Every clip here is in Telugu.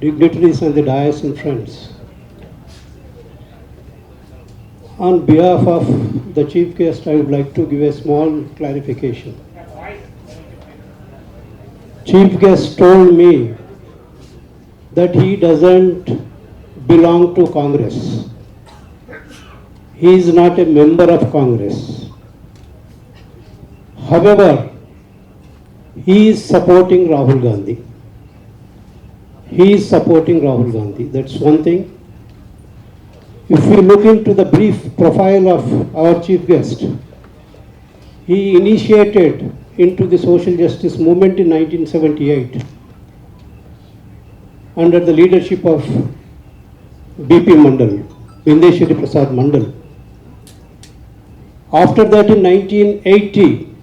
dignitaries and the dais and friends. On behalf of the chief guest, I would like to give a small clarification. Chief guest told me that he doesn't belong to Congress. He is not a member of Congress. However, he is supporting Rahul Gandhi. He is supporting Rahul Gandhi. That's one thing. If we look into the brief profile of our chief guest, he initiated into the social justice movement in 1978 under the leadership of BP Mandal, Vindeshwari Prasad Mandal. After that, in 1980,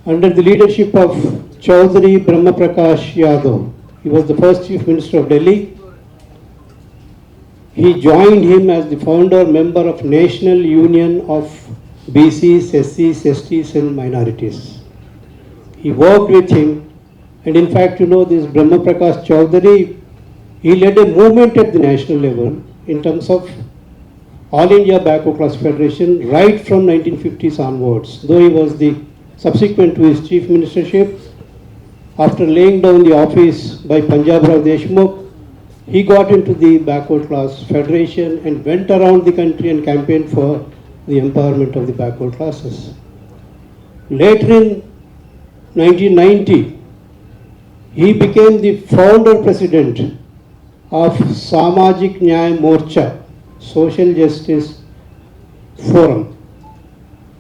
under the leadership of Chaudhary Brahma Prakash Yadav, he was the first Chief Minister of Delhi. He joined him as the founder member of National Union of BCs, SCs, STs and minorities. He worked with him, and in fact, this Brahma Prakash Chaudhary, he led a movement at the national level in terms of All India Backward Class Federation right from 1950s onwards. Though he was the subsequent to his chief ministership, after laying down the office by Punjab Rao Deshmukh, he got into the Backward Class Federation and went around the country and campaigned for the empowerment of the backward classes. Later in 1990, he became the founder president of Samajik Nyay Morcha, Social Justice Forum.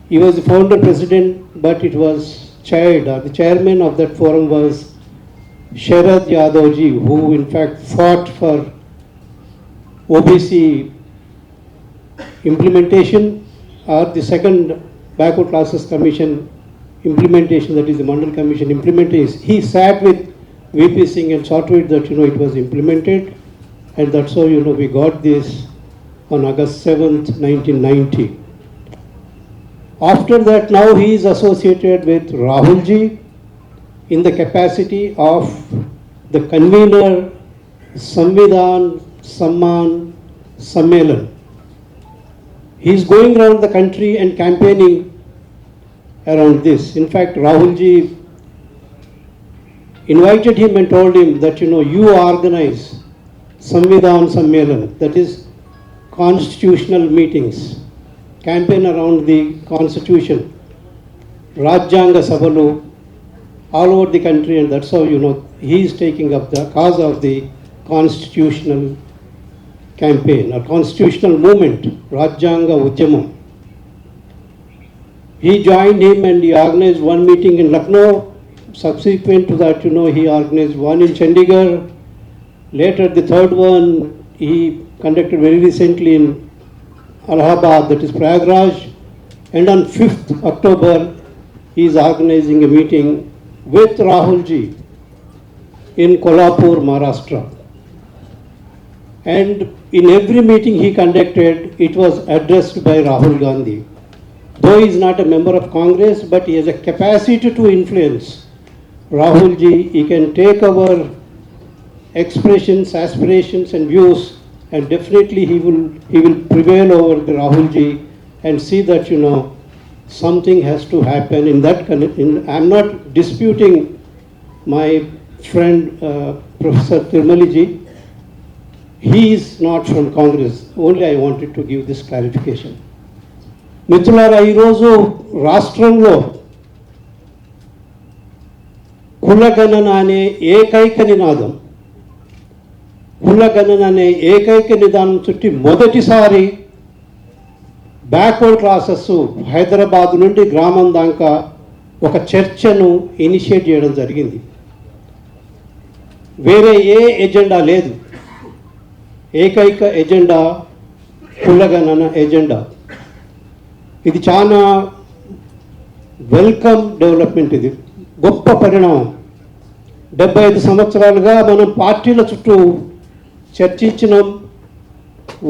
He was the founder president, but it was chaired, or the chairman of that forum was Sharad Yadavji, who in fact fought for OBC implementation, or the second Backward Classes Commission implementation, that is the Mandal Commission implementation. He sat with VP Singh and saw to it that it was implemented, and that's how we got this on August 7th, 1990. After that, now he is associated with Rahul ji in the capacity of the convener Samvidhan Samman Sammelan. He is going around the country and campaigning around this. In fact, Rahul ji invited him and told him that you organize Samvidhan Sammelan, that is constitutional meetings, campaign around the constitution, Rajyanga Sabalu, all over the country, and that's how he is taking up the cause of the constitutional campaign or constitutional movement, Rajyanga Ujjamam. He joined him and he organized one meeting in Lucknow. Subsequent to that, he organized one in Chandigarh. Later, the third one he conducted very recently in Allahabad, that is Prayagraj. And on 5th October, he is organizing a meeting with Rahul ji in Kolhapur, Maharashtra. And in every meeting he conducted, it was addressed by Rahul Gandhi. Though he is not a member of Congress, but he has a capacity to influence. Rahul ji, he can take our expressions, aspirations and views, and definitely he will prevail over the Rahul ji and see that something has to happen in that. I'm not disputing my friend Professor Tirumali ji. He is not from Congress. Only I wanted to give this clarification. మిత్రులారా, ఈరోజు రాష్ట్రంలో కులగణన అనే ఏకైక నినాదం, కులగణన అనే ఏకైక నిదానం చుట్టి మొదటిసారి బ్యాక్వర్డ్ క్లాసెస్ హైదరాబాద్ నుండి గ్రామం దాకా ఒక చర్చను ఇనిషియేట్ చేయడం జరిగింది. వేరే ఏ ఎజెండా లేదు, ఏకైక ఎజెండా కులగణన ఎజెండా. ఇది చాలా వెల్కమ్ డెవలప్మెంట్, ఇది గొప్ప పరిణామం. 75 సంవత్సరాలుగా మనం పార్టీల చుట్టూ చర్చించినాం,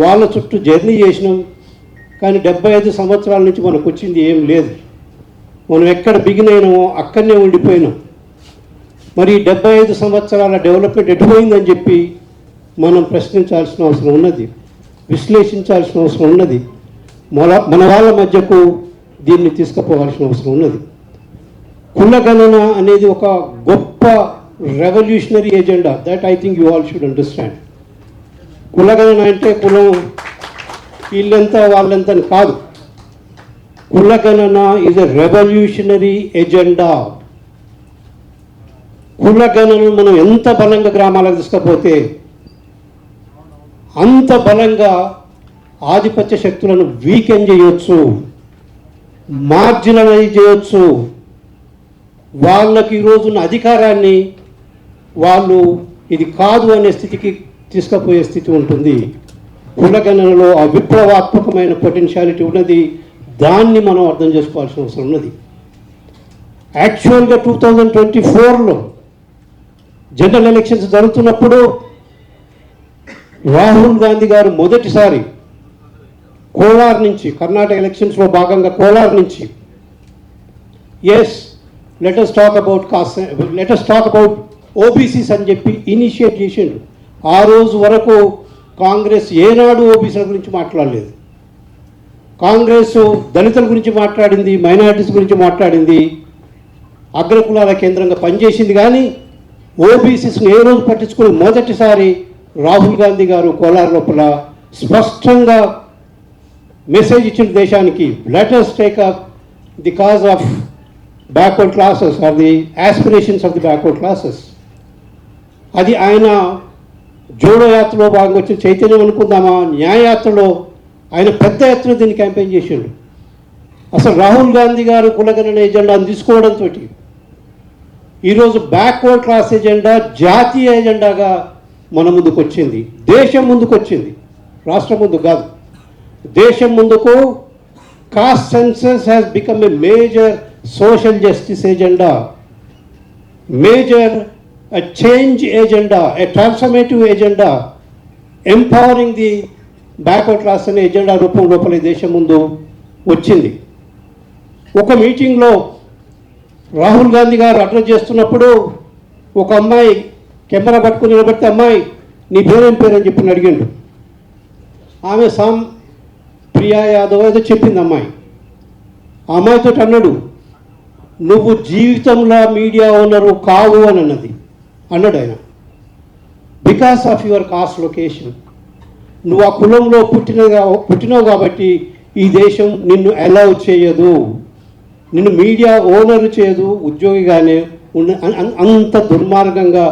వాళ్ళ చుట్టూ జర్నీ చేసినాం, కానీ 75 సంవత్సరాల నుంచి మనకు వచ్చింది ఏం లేదు. మనం ఎక్కడ బిగిన్ అయినామో అక్కడనే ఉండిపోయినాం. మరి 75 సంవత్సరాల డెవలప్మెంట్ ఎటుపోయిందని చెప్పి మనం ప్రశ్నించాల్సిన అవసరం ఉన్నది, విశ్లేషించాల్సిన అవసరం ఉన్నది, మన వాళ్ళ మధ్యకు దీన్ని తీసుకుపోవాల్సిన అవసరం ఉన్నది. కులగణన అనేది ఒక గొప్ప revolutionary agenda, that I think you all should understand. కులగణన అంటే కులం వీళ్ళంతా వాళ్ళంతా కాదు. కులగణన ఈజ్ ఎ రెవల్యూషనరీ ఎజెండా. కులగణనను మనం ఎంత బలంగా గ్రామాలకు తీసుకపోతే అంత బలంగా ఆధిపత్య శక్తులను వీకెన్ చేయొచ్చు, మార్జినలైజ్ చేయొచ్చు. వాళ్ళకి ఈరోజున్న అధికారాన్ని వాళ్ళు ఇది కాదు అనే స్థితికి తీసుకుపోయే స్థితి ఉంటుంది. కులగణనలో ఆ విప్లవాత్మకమైన పొటెన్షియాలిటీ ఉన్నది, దాన్ని మనం అర్థం చేసుకోవాల్సిన అవసరం ఉన్నది. యాక్చువల్గా 2024లో జనరల్ ఎలక్షన్స్ జరుగుతున్నప్పుడు రాహుల్ గాంధీ గారు మొదటిసారి కోలార్ నుంచి, కర్ణాటక ఎలక్షన్స్లో భాగంగా కోలార్ నుంచి, yes let us talk about OBCs అని చెప్పి ఇనిషియేట్ చేసిండు. ఆ రోజు వరకు కాంగ్రెస్ ఏనాడు ఓబీసీల గురించి మాట్లాడలేదు. కాంగ్రెస్ దళితుల గురించి మాట్లాడింది, మైనారిటీస్ గురించి మాట్లాడింది, అగ్రకులాల కేంద్రంగా పనిచేసింది. కానీ ఓబీసీస్ని ఏ రోజు పట్టించుకుని మొదటిసారి రాహుల్ గాంధీ గారు కోలార్ లోపల స్పష్టంగా మెసేజ్ ఇచ్చిన దేశానికి, let us take up the cause of backward classes or the aspirations of the backward classes. అది ఆయన జోడో యాత్రలో భాగంగా వచ్చిన చైతన్యం అనుకుందామా, న్యాయయాత్రలో ఆయన పెద్ద ఎత్తున దీన్ని క్యాంపెయిన్ చేసిండు. అసలు రాహుల్ గాంధీ గారు కులగణన ఎజెండాను తీసుకోవడంతో ఈరోజు బ్యాక్వర్డ్ క్లాస్ ఎజెండా జాతీయ ఎజెండాగా మన ముందుకు వచ్చింది, దేశం ముందుకు వచ్చింది, రాష్ట్రం ముందుకు కాదు, దేశం ముందుకు. Cost census has become a major social justice agenda, major a change agenda, a transformative agenda, empowering the backward class అనే ఎజెండా రూపం లోపల దేశం ముందు వచ్చింది. ఒక మీటింగ్లో రాహుల్ గాంధీ గారు అడ్రస్ చేస్తున్నప్పుడు ఒక అమ్మాయి కెమెరా పట్టుకుని నిలబడితే, అమ్మాయి నీ పేరేం పేరు అని చెప్పి అడిగిండు. ఆమె ప్రియా యాదవ్ ఏదో చెప్పింది అమ్మాయి. ఆ అమ్మాయితో అన్నాడు, నువ్వు జీవితంలో మీడియా ఓనరు కావు అని అన్నాడు ఆయన. Because of your cost location, నువ్వు ఆ కులంలో పుట్టినావు కాబట్టి ఈ దేశం నిన్ను అలౌ చేయదు, నిన్ను మీడియా ఓనర్ చేయదు, ఉద్యోగిగానే అంత దుర్మార్గంగా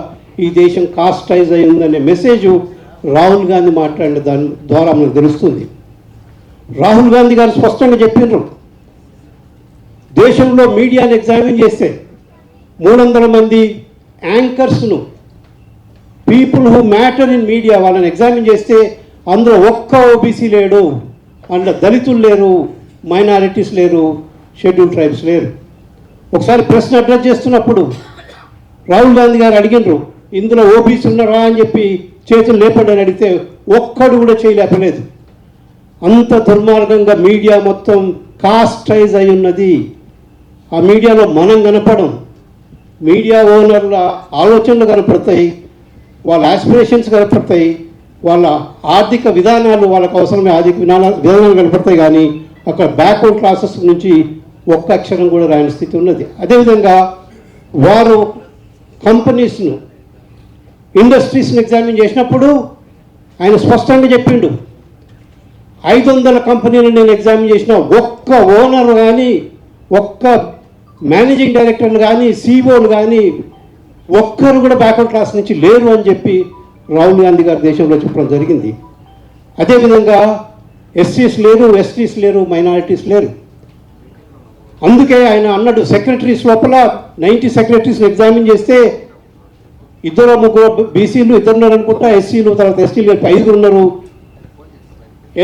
ఈ దేశం కాస్టైజ్ అయి ఉందనే మెసేజ్ రాహుల్ గాంధీ మాట్లాడిన దాని ద్వారా మనకు తెలుస్తుంది. రాహుల్ గాంధీ గారు స్పష్టంగా చెప్పినారు, దేశంలో మీడియాని ఎగ్జామిన్ చేస్తే 300 మంది యాంకర్స్ను, people who matter in media, వాళ్ళని ఎగ్జామిన్ చేస్తే అందులో ఒక్క ఓబీసీ లేడు, అందులో దళితులు లేరు, మైనారిటీస్ లేరు, షెడ్యూల్ ట్రైబ్స్ లేరు. ఒకసారి ప్రశ్న అడ్రస్ చేస్తున్నప్పుడు రాహుల్ గాంధీ గారు అడిగినారు, ఇందులో ఓబీసీ ఉన్నారా అని చెప్పి చేతులు లేపండి అని అడిగితే ఒక్కడు కూడా చేయలేపలేదు. అంత దుర్మార్గంగా మీడియా మొత్తం కాస్టైజ్ అయి ఉన్నది. ఆ మీడియాలో మనం కనపడం, మీడియా ఓనర్ల ఆలోచనలు కనపడతాయి, వాళ్ళ ఆస్పిరేషన్స్ కనపడతాయి, వాళ్ళ ఆర్థిక విధానాలు, వాళ్ళకు అవసరమైన ఆర్థిక విధానాలు కనపడతాయి. కానీ అక్కడ బ్యాక్వర్డ్ క్లాసెస్ నుంచి ఒక్క అక్షరం కూడా రాని స్థితి ఉన్నది. అదేవిధంగా వారు కంపెనీస్ను, ఇండస్ట్రీస్ని ఎగ్జామిన్ చేసినప్పుడు ఆయన స్పష్టంగా చెప్పిండు, 500 కంపెనీలు నేను ఎగ్జామిన్ చేసిన, ఒక్క ఓనర్ కానీ, ఒక్క మేనేజింగ్ డైరెక్టర్లు కానీ, సిఇఓలు కానీ ఒక్కరు కూడా బ్యాక్వర్డ్ క్లాస్ నుంచి లేరు అని చెప్పి రాహుల్ గాంధీ గారు దేశంలో చెప్పడం జరిగింది. అదేవిధంగా ఎస్సీస్ లేరు, ఎస్టీస్ లేరు, మైనారిటీస్ లేరు. అందుకే ఆయన అన్నాడు, సెక్రటరీస్ లోపల 90 సెక్రటరీస్ని ఎగ్జామిన్ చేస్తే 2-3 బీసీలు, 2 ఉన్నారు అనుకుంటా, ఎస్సీలు, తర్వాత ఎస్టీలు 5 ఉన్నారు.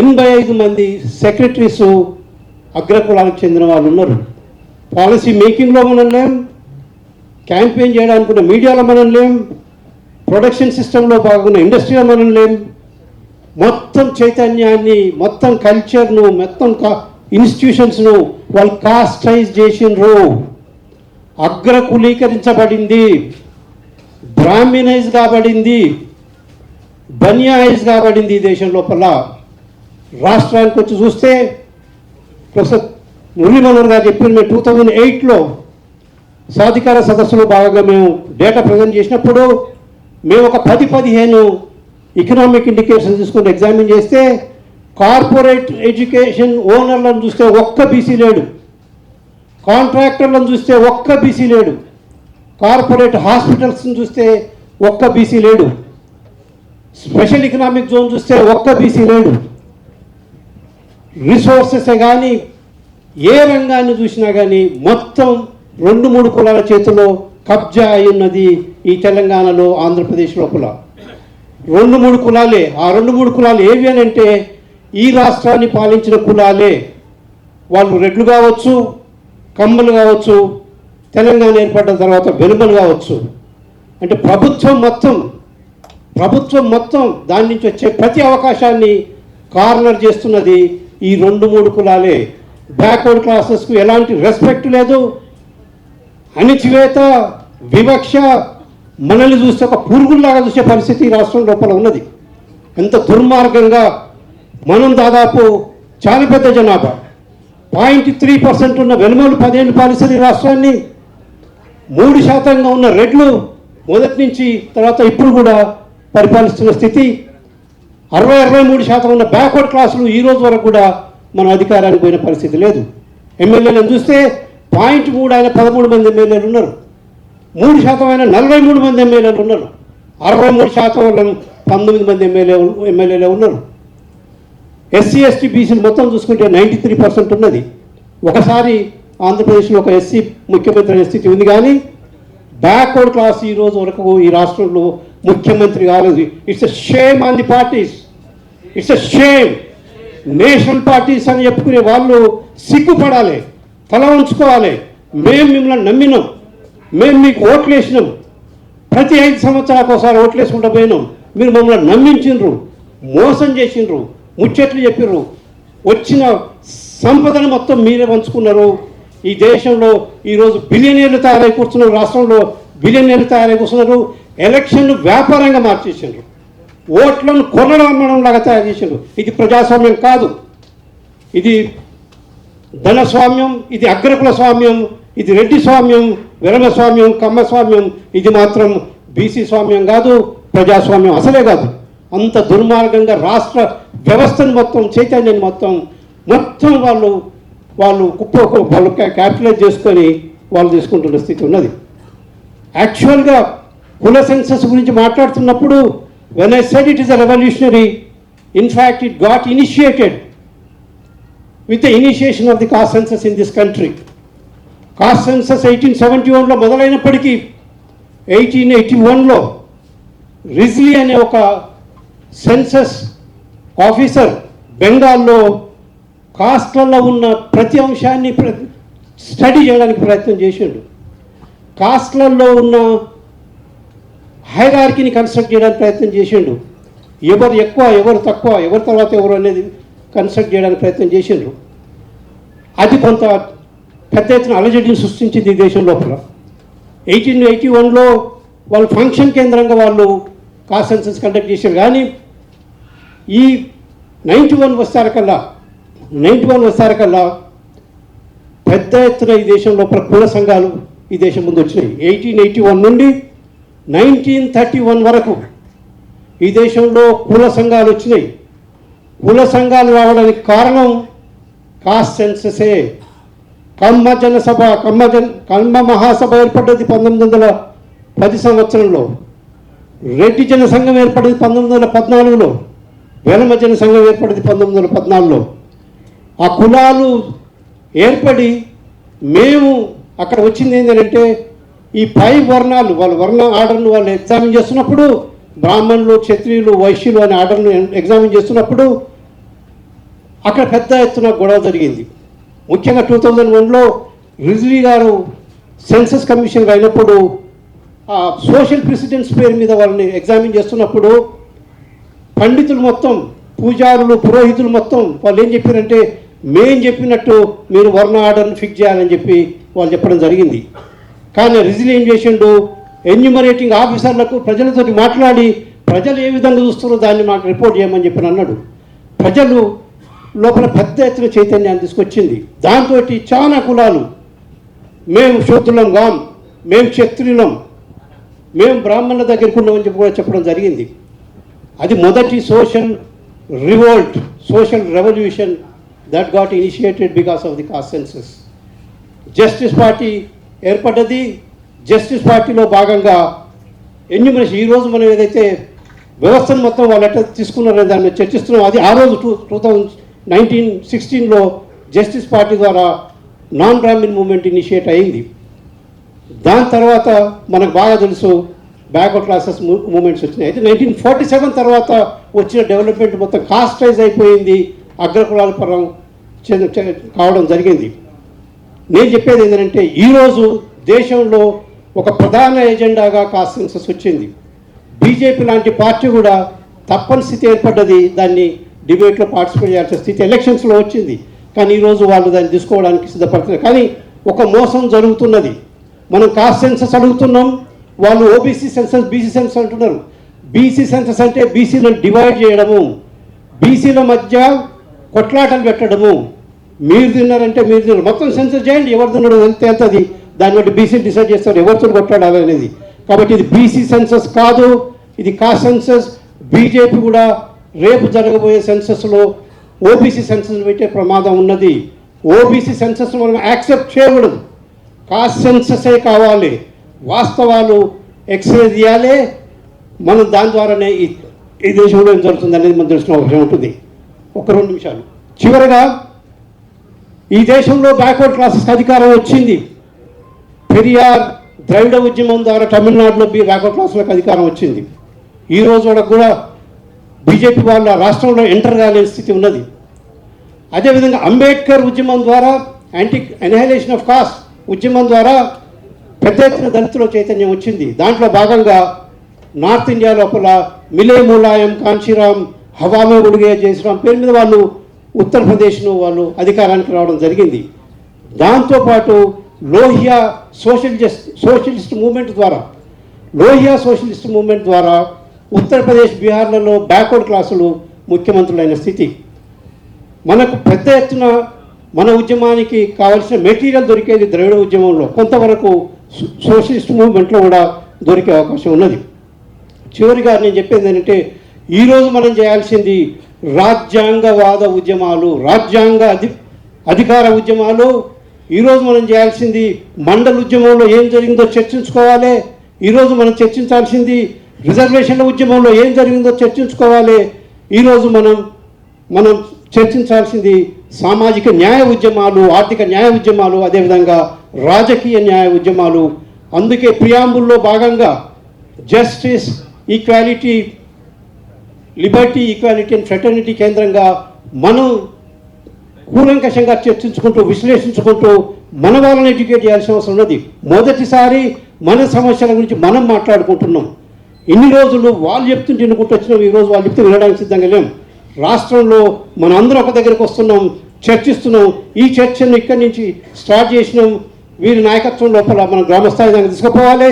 85 మంది సెక్రటరీస్ అగ్రకులాలకు చెందిన వాళ్ళు ఉన్నారు. పాలసీ మేకింగ్లో మనం లేం, క్యాంపెయిన్ చేయడానికి మీడియాలో మనం లేం, ప్రొడక్షన్ సిస్టంలో బాగున్న ఇండస్ట్రీలో మనం లేం. మొత్తం చైతన్యాన్ని, మొత్తం కల్చర్ను, మొత్తం ఇన్స్టిట్యూషన్స్ను వాళ్ళు కాస్టైజ్ చేసినారు, అగ్రకులీకరించబడింది. బ్రాహ్మినైజ్ కాబడింది, బనియాయిజ్ కాబడింది ఈ దేశం లోపల. రాష్ట్రానికి వచ్చి చూస్తే ప్రొఫెసర్ మురళీమోహన్ గారు చెప్పిన మేము 2008లో సాధికార సదస్సులో భాగంగా మేము డేటా ప్రజెంట్ చేసినప్పుడు మేము ఒక 10-15 ఎకనామిక్ ఇండికేషన్స్ తీసుకుని ఎగ్జామిన్ చేస్తే కార్పొరేట్ ఎడ్యుకేషన్ ఓనర్లను చూస్తే ఒక్క బీసీ లేడు, కాంట్రాక్టర్లను చూస్తే ఒక్క బీసీ లేడు, కార్పొరేట్ హాస్పిటల్స్ని చూస్తే ఒక్క బీసీ లేడు, స్పెషల్ ఎకనామిక్ జోన్ చూస్తే ఒక్క బీసీ లేడు. రిసోర్సెస్ కానీ ఏ రంగాన్ని చూసినా కానీ మొత్తం 2-3 కులాల చేతిలో కబ్జా అయి ఉన్నది ఈ తెలంగాణలో, ఆంధ్రప్రదేశ్ లోపల. 2-3 కులాలే. ఆ 2-3 కులాలు ఏవి అని అంటే ఈ రాష్ట్రాన్ని పాలించిన కులాలే. వాళ్ళు రెడ్లు కావచ్చు, కమ్మలు కావచ్చు, తెలంగాణ ఏర్పడ్డ తర్వాత వెలుమలు కావచ్చు. అంటే ప్రభుత్వం మొత్తం దాని నుంచి వచ్చే ప్రతి అవకాశాన్ని కార్నర్ చేస్తున్నది ఈ 2-3 కులాలే. బ్యాక్వర్డ్ క్లాసెస్కు ఎలాంటి రెస్పెక్ట్ లేదు, అణిచివేత, వివక్ష, మనల్ని చూస్తే ఒక పురుగుల్లాగా చూసే పరిస్థితి ఈ రాష్ట్రం లోపల ఉన్నది. ఎంత దుర్మార్గంగా మనం దాదాపు చాలా పెద్ద జనాభా 0.3% ఉన్న వెలుమలు 10 ఏళ్ళు పాలిస్తుంది రాష్ట్రాన్ని. 3% ఉన్న రెడ్లు మొదటి నుంచి తర్వాత ఇప్పుడు కూడా పరిపాలిస్తున్న స్థితి. 60-63% ఉన్న బ్యాక్వర్డ్ క్లాసులు ఈ రోజు వరకు కూడా మన అధికారానికి పోయిన పరిస్థితి లేదు. ఎమ్మెల్యేలను చూస్తే 0.3 ఆయన 13 మంది ఎమ్మెల్యేలు ఉన్నారు, 3% అయిన 43 మంది ఎమ్మెల్యేలు ఉన్నారు, 63% 19 మంది ఎమ్మెల్యేలే ఉన్నారు. ఎస్సీ ఎస్టీ బీసీలు మొత్తం చూసుకుంటే 93% ఉన్నది. ఒకసారి ఆంధ్రప్రదేశ్లో ఒక ఎస్సీ ముఖ్యమంత్రి అనే స్థితి ఉంది, కానీ బ్యాక్వర్డ్ క్లాస్ ఈ రోజు వరకు ఈ రాష్ట్రంలో ముఖ్యమంత్రి కాలేదు. It's a shame on the parties, it's a shame. National parties అని చెప్పుకునే వాళ్ళు సిగ్గుపడాలి, తల ఉంచుకోవాలి. మేము మిమ్మల్ని నమ్మినాం, మేము మీకు ఓట్లు వేసినాం, ప్రతి 5 సంవత్సరాలకు ఒకసారి ఓట్లు వేసుకుంటూ పోయినాం. మీరు మమ్మల్ని నమ్మించిండ్రు, మోసం చేసిండ్రు, ముచ్చట్లు చెప్పిర్రు, వచ్చిన సంపదను మొత్తం మీరే పంచుకున్నారు. ఈ దేశంలో ఈరోజు బిలియనీర్లు తయారై కూర్చున్నారు, రాష్ట్రంలో బిలియనీర్లు తయారై కూర్చున్నారు. ఎలక్షన్లు వ్యాపారంగా మార్చేసిండ్రు, ఓట్లను కొనడం లాగా తయారు చేసిండ్రు. ఇది ప్రజాస్వామ్యం కాదు, ఇది ధనస్వామ్యం, ఇది అగ్రకుల స్వామ్యం, ఇది రెడ్డి స్వామ్యం, వెలమ స్వామ్యం, కమ్మ స్వామ్యం. ఇది మాత్రం బీసీ స్వామ్యం కాదు, ప్రజాస్వామ్యం అసలే కాదు. అంత దుర్మార్గంగా రాష్ట్ర వ్యవస్థను మొత్తం, చైతన్యాన్ని మొత్తం వాళ్ళు క్యాపిటలైజ్ చేసుకొని వాళ్ళు తీసుకుంటున్న స్థితి ఉన్నది. యాక్చువల్గా కుల సెన్సస్ గురించి మాట్లాడుతున్నప్పుడు when I said it is a revolutionary, in fact it got initiated with the initiation of the caste census in this country. Caste census 1871లో మొదలైనప్పటికీ 1881లో రిజ్లీ అనే ఒక సెన్సస్ ఆఫీసర్ బెంగాల్లో కాస్ట్లలో ఉన్న ప్రతి అంశాన్ని స్టడీ చేయడానికి ప్రయత్నం చేసిండు. కాస్ట్లలో ఉన్న హైరార్కీని కన్స్ట్రక్ట్ చేయడానికి ప్రయత్నం చేసిండు. ఎవరు ఎక్కువ, ఎవరు తక్కువ, ఎవరి తర్వాత ఎవరు అనేది కన్స్ట్రక్ట్ చేయడానికి ప్రయత్నం చేసిండ్రు. అది కొంత పెద్ద ఎత్తున అలజడిని సృష్టించింది ఈ దేశం లోపల. 1881లో వాళ్ళు ఫంక్షన్ కేంద్రంగా వాళ్ళు కాస్ట్ సెన్సస్ కండక్ట్ చేశారు. కానీ ఈ 91 వస్తారకల్లా పెద్ద ఎత్తున ఈ దేశం లోపల కుల సంఘాలు ఈ దేశం ముందు వచ్చినాయి. 1881 నుండి 1931 వరకు ఈ దేశంలో కుల సంఘాలు వచ్చినాయి. కుల సంఘాలు రావడానికి కారణం కాస్ట్ సెన్ససే. కమ్మ మహాసభ ఏర్పడ్డది 1910 సంవత్సరంలో, రెడ్డి జన సంఘం ఏర్పడింది 1914లో, వెలమ జన సంఘం ఏర్పడింది 1914లో. ఆ కులాలు ఏర్పడి మేము అక్కడ వచ్చింది ఏంటంటే ఈ 5 వర్ణాలు వాళ్ళ వర్ణ ఆర్డర్ను వాళ్ళు ఎగ్జామిన్ చేస్తున్నప్పుడు, బ్రాహ్మణులు, క్షత్రియులు, వైశ్యులు అనే ఆర్డర్ను ఎగ్జామిన్ చేస్తున్నప్పుడు అక్కడ పెద్ద ఎత్తున గొడవ జరిగింది. ముఖ్యంగా 2001లో రిజ్లీ గారు సెన్సస్ కమిషన్ అయినప్పుడు ఆ సోషల్ ప్రెసిడెంట్స్ పేరు మీద వాళ్ళని ఎగ్జామిన్ చేస్తున్నప్పుడు పండితులు మొత్తం, పూజారులు, పురోహితులు మొత్తం వాళ్ళు ఏం చెప్పారంటే మేం చెప్పినట్టు మీరు వర్ణ ఆర్డర్ని ఫిక్స్ చేయాలని చెప్పి వాళ్ళు చెప్పడం జరిగింది. కానీ రిజ్లీ ఏం చేసిండు, ఎన్యూమరేటింగ్ ఆఫీసర్లకు ప్రజలతో మాట్లాడి ప్రజలు ఏ విధంగా చూస్తున్నారో దాన్ని మాకు రిపోర్ట్ చేయమని చెప్పి అన్నాడు. ప్రజలు లోపల పెద్ద ఎత్తున చైతన్యాన్ని తీసుకొచ్చింది. దాంతో చాలా కులాలు మేము శూద్రులం కాం, మేము క్షత్రియులం, మేము బ్రాహ్మణుల దగ్గరికి ఉన్నామని చెప్పి కూడా చెప్పడం జరిగింది. అది మొదటి social revolt, social revolution that got initiated because of the caste census. Justice party ఏర్పడ్డది. జస్టిస్ పార్టీలో భాగంగా ఎన్యూమరేషన్, ఈరోజు మనం ఏదైతే వ్యవస్థను మొత్తం వాళ్ళు ఎట్లా తీసుకున్నారో దాన్ని చర్చిస్తున్నాం. అది ఆ రోజు 1916లో జస్టిస్ పార్టీ ద్వారా నాన్ బ్రాహ్మిన్ మూవ్మెంట్ ఇనిషియేట్ అయింది. దాని తర్వాత మనకు బాగా తెలుసు బ్యాక్వర్డ్ క్లాసెస్ మూమెంట్స్ వచ్చినాయి. అయితే 1947 తర్వాత వచ్చిన డెవలప్మెంట్ మొత్తం కాస్టైజ్ అయిపోయింది, అగ్రకులాల పరం కావడం జరిగింది. నేను చెప్పేది ఏంటంటే ఈరోజు దేశంలో ఒక ప్రధాన ఎజెండాగా కాస్ట్ సెన్సస్ వచ్చింది. బీజేపీ లాంటి పార్టీ కూడా తప్పని స్థితి ఏర్పడ్డది, దాన్ని డిబేట్లో పార్టిసిపేట్ చేయాల్సిన స్థితి ఎలక్షన్స్లో వచ్చింది. కానీ ఈరోజు వాళ్ళు దాన్ని తీసుకోవడానికి సిద్ధపడుతున్నారు. కానీ ఒక మోసం జరుగుతున్నది. మనం కాస్ట్ సెన్సస్ అడుగుతున్నాం, వాళ్ళు ఓబీసీ సెన్సస్, బీసీ సెన్సస్ అంటున్నారు. బీసీ సెన్సస్ అంటే బీసీలను డివైడ్ చేయడము, బీసీల మధ్య కొట్లాటలు పెట్టడము. మీరు తిన్నారంటే మీరు తిన్నారు, మొత్తం సెన్సస్ చేయండి, ఎవరు తిన్నాడో తేలుతుంది, దాన్ని బట్టి బీసీ డిసైడ్ చేస్తారు ఎవరితో కొట్లాడాలనేది. కాబట్టి ఇది బీసీ సెన్సస్ కాదు, ఇది కాస్ట్ సెన్సస్. బీజేపీ కూడా రేపు జరగబోయే సెన్సస్లో ఓబీసీ సెన్సస్ పెట్టే ప్రమాదం ఉన్నది. ఓబీసీ సెన్సస్ మనం యాక్సెప్ట్ చేయకూడదు, కాస్ట్ సెన్ససే కావాలి. వాస్తవాలు ఎక్స్రే తీయాలి. మనం దాని ద్వారానే ఈ దేశంలో ఏం జరుగుతుంది అనేది మనం తెలిసిన అవసరం ఉంటుంది. ఒక 2 నిమిషాలు. చివరగా ఈ దేశంలో బ్యాక్వర్డ్ క్లాసెస్ అధికారం వచ్చింది. పెరియార్ ద్రవిడ ఉద్యమం ద్వారా తమిళనాడులో బ్యాక్వర్డ్ క్లాసులకు అధికారం వచ్చింది. ఈరోజు కూడా బీజేపీ వాళ్ళ రాష్ట్రంలో ఎంటర్ కాలేని స్థితి ఉన్నది. అదేవిధంగా అంబేద్కర్ ఉద్యమం ద్వారా, యాంటీ ఎన్హైలేషన్ ఆఫ్ కాస్ట్ ఉద్యమం ద్వారా పెద్ద ఎత్తున దళితుల చైతన్యం వచ్చింది. దాంట్లో భాగంగా నార్త్ ఇండియా లోపల మిలే ములాయం, కాంచీరాం, హవామే ఉడిగే జయశ్రాం పేరు మీద వాళ్ళు ఉత్తరప్రదేశ్ను వాళ్ళు అధికారానికి రావడం జరిగింది. దాంతోపాటు లోహియా సోషలిస్ట్ మూవ్మెంట్ ద్వారా ఉత్తరప్రదేశ్, బీహార్లలో బ్యాక్వర్డ్ క్లాసులు ముఖ్యమంత్రులైన స్థితి. మనకు పెద్ద ఎత్తున మన ఉద్యమానికి కావాల్సిన మెటీరియల్ దొరికేది ద్రవిడ ఉద్యమంలో, కొంతవరకు సోషలిస్ట్ మూవ్మెంట్లో కూడా దొరికే అవకాశం ఉన్నది. చివరిగా నేను చెప్పేది ఏంటంటే ఈరోజు మనం చేయాల్సింది రాజ్యాంగవాద ఉద్యమాలు, అధికార ఉద్యమాలు. ఈరోజు మనం చేయాల్సింది మండల ఉద్యమంలో ఏం జరిగిందో చర్చించుకోవాలి. ఈరోజు మనం చర్చించాల్సింది రిజర్వేషన్ల ఉద్యమంలో ఏం జరిగిందో చర్చించుకోవాలి. ఈరోజు మనం చర్చించాల్సింది సామాజిక న్యాయ ఉద్యమాలు, ఆర్థిక న్యాయ ఉద్యమాలు, అదేవిధంగా రాజకీయ న్యాయ ఉద్యమాలు. అందుకే ప్రియాంబుల్లో భాగంగా justice, equality, Liberty, equality and fraternity కేంద్రంగా మనం కూలంకషంగా చర్చించుకుంటూ, విశ్లేషించుకుంటూ మన వాళ్ళని ఎడ్యుకేట్ చేయాల్సిన అవసరం ఉన్నది. మొదటిసారి మన సమస్యల గురించి మనం మాట్లాడుకుంటున్నాం. ఇన్ని రోజులు వాళ్ళు చెప్తుంటే వినుకుంటూ వచ్చినాం, ఈరోజు వాళ్ళు చెప్తే వినడానికి సిద్ధంగా లేం. రాష్ట్రంలో మనం అందరం ఒక దగ్గరికి వస్తున్నాం, చర్చిస్తున్నాం. ఈ చర్చను ఇక్కడి నుంచి స్టార్ట్ చేసినాం. వీరి నాయకత్వం లోపల మనం గ్రామస్థాయి దాకా తీసుకుపోవాలి.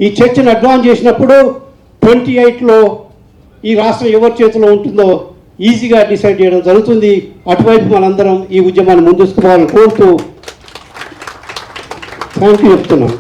ఈ చర్చను అడ్వాన్స్ చేసినప్పుడు 28లో ఈ రాష్ట్రం ఎవరి చేతిలో ఉంటుందో ఈజీగా డిసైడ్ చేయడం జరుగుతుంది. అటువైపు మనందరం ఈ ఉద్యమాన్ని ముందుకు పోవాలని కోరుతూ థ్యాంక్ యూ చెప్తున్నాం.